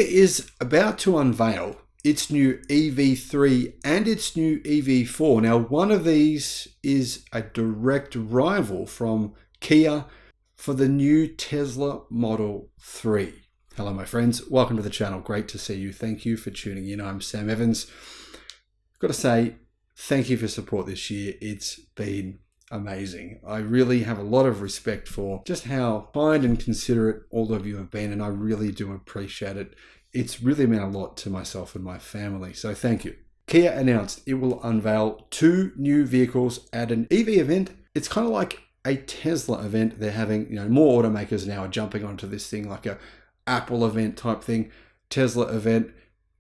Kia is about to unveil its new EV3 and its new EV4. Now, one of these is a direct rival from Kia for the new Tesla Model 3. Hello, my friends. Welcome to the channel. Great to see you. Thank you for tuning in. I'm Sam Evans. I've got to say, thank you for support this year. It's been amazing. I really have a lot of respect for just how kind and considerate all of you have been, and I really do appreciate it. It's really meant a lot to myself and my family, so thank you. Kia announced it will unveil 2 new vehicles at an EV event. It's kind of like a Tesla event. They're having, more automakers now are jumping onto this thing, like a Apple event type thing, Tesla event,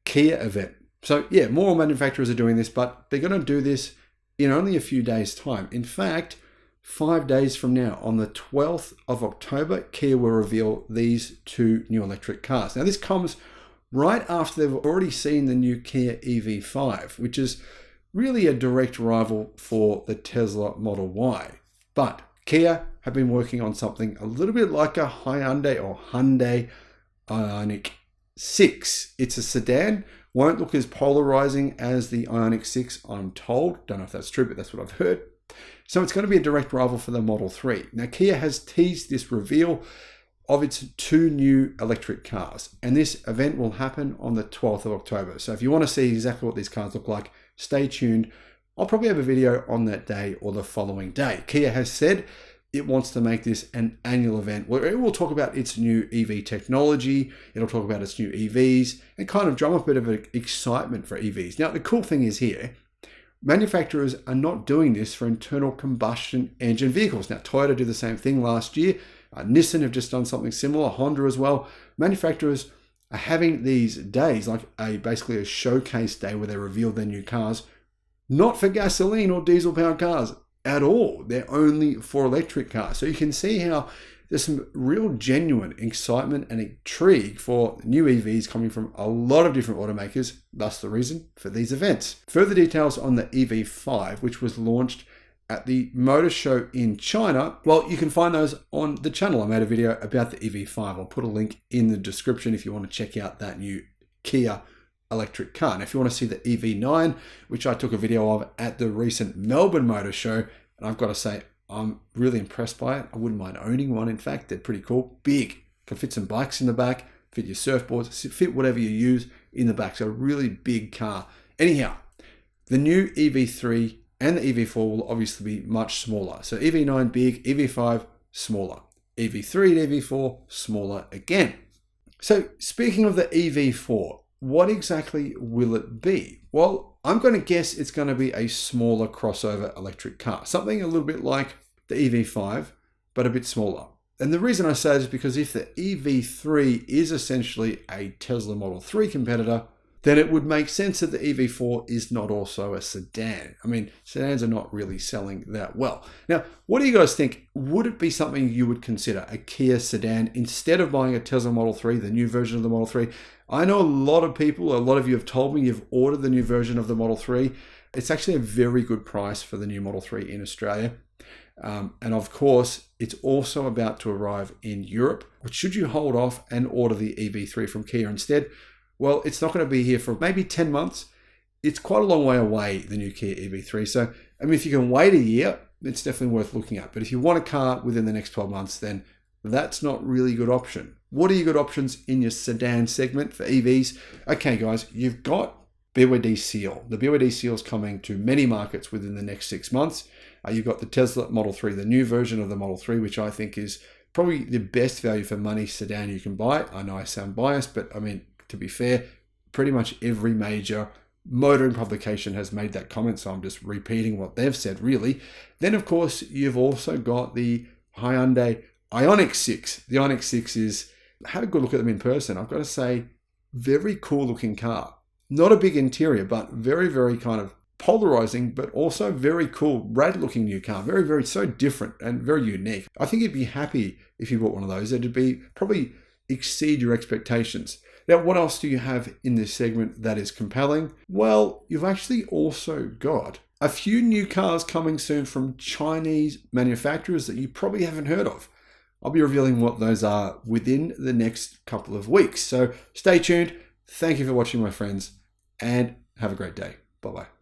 Kia event. So yeah, more manufacturers are doing this, but they're going to do this in only a few days' time. In fact, 5 days from now, on the 12th of October, Kia will reveal these 2 new electric cars. Now, this comes right after they've already seen the new Kia EV5, which is really a direct rival for the Tesla Model Y. But Kia have been working on something a little bit like a Hyundai Ionic 6. It's a sedan. Won't look as polarizing as the Ionic 6, I'm told. Don't know if that's true, but that's what I've heard. So it's going to be a direct rival for the Model 3. Now, Kia has teased this reveal of its 2 new electric cars, and this event will happen on the 12th of October. So if you want to see exactly what these cars look like, stay tuned. I'll probably have a video on that day or the following day. Kia has said it wants to make this an annual event where it will talk about its new EV technology, it'll talk about its new EVs, and kind of drum up a bit of excitement for EVs. Now, the cool thing is here, manufacturers are not doing this for internal combustion engine vehicles. Now, Toyota did the same thing last year. Nissan have just done something similar, Honda as well. Manufacturers are having these days, like basically a showcase day where they reveal their new cars, not for gasoline or diesel powered cars at all. They're only for electric cars. So you can see how there's some real genuine excitement and intrigue for new EVs coming from a lot of different automakers. Thus the reason for these events. Further details on the EV5, which was launched at the motor show in China, well, you can find those on the channel. I made a video about the EV5. I'll put a link in the description if you want to check out that new Kia electric car. And if you want to see the EV9, which I took a video of at the recent Melbourne Motor Show, and I've got to say, I'm really impressed by it. I wouldn't mind owning one. In fact, they're pretty cool. Big. Can fit some bikes in the back, fit your surfboards, fit whatever you use in the back. So a really big car. Anyhow, the new EV3 and the EV4 will obviously be much smaller. So EV9 big, EV5 smaller. EV3 and EV4 smaller again. So speaking of the EV4, what exactly will it be? Well, I'm going to guess it's going to be a smaller crossover electric car. Something a little bit like the EV5, but a bit smaller. And the reason I say this is because if the EV3 is essentially a Tesla Model 3 competitor, then it would make sense that the EV4 is not also a sedan. I mean, sedans are not really selling that well. Now, what do you guys think? Would it be something you would consider, a Kia sedan, instead of buying a Tesla Model 3, the new version of the Model 3? I know a lot of people, a lot of you have told me you've ordered the new version of the Model 3. It's actually a very good price for the new Model 3 in Australia. And of course, it's also about to arrive in Europe. But should you hold off and order the EV3 from Kia instead? Well, it's not going to be here for maybe 10 months. It's quite a long way away, the new Kia EV3. So, I mean, if you can wait a year, it's definitely worth looking at. But if you want a car within the next 12 months, then that's not really a good option. What are your good options in your sedan segment for EVs? Okay, guys, you've got BYD Seal. The BYD Seal is coming to many markets within the next 6 months. You've got the Tesla Model 3, the new version of the Model 3, which I think is probably the best value for money sedan you can buy. I know I sound biased, but I mean, to be fair, pretty much every major motoring publication has made that comment, so I'm just repeating what they've said, really. Then, of course, you've also got the Hyundai Ionic 6. The Ionic 6 is, I had a good look at them in person. I've got to say, very cool looking car. Not a big interior, but very, very kind of polarizing, but also very cool, rad looking new car. Very, very, so different and very unique. I think you'd be happy if you bought one of those. It'd be probably exceed your expectations. Now, what else do you have in this segment that is compelling? Well, you've actually also got a few new cars coming soon from Chinese manufacturers that you probably haven't heard of. I'll be revealing what those are within the next couple of weeks. So stay tuned. Thank you for watching, my friends, and have a great day. Bye-bye.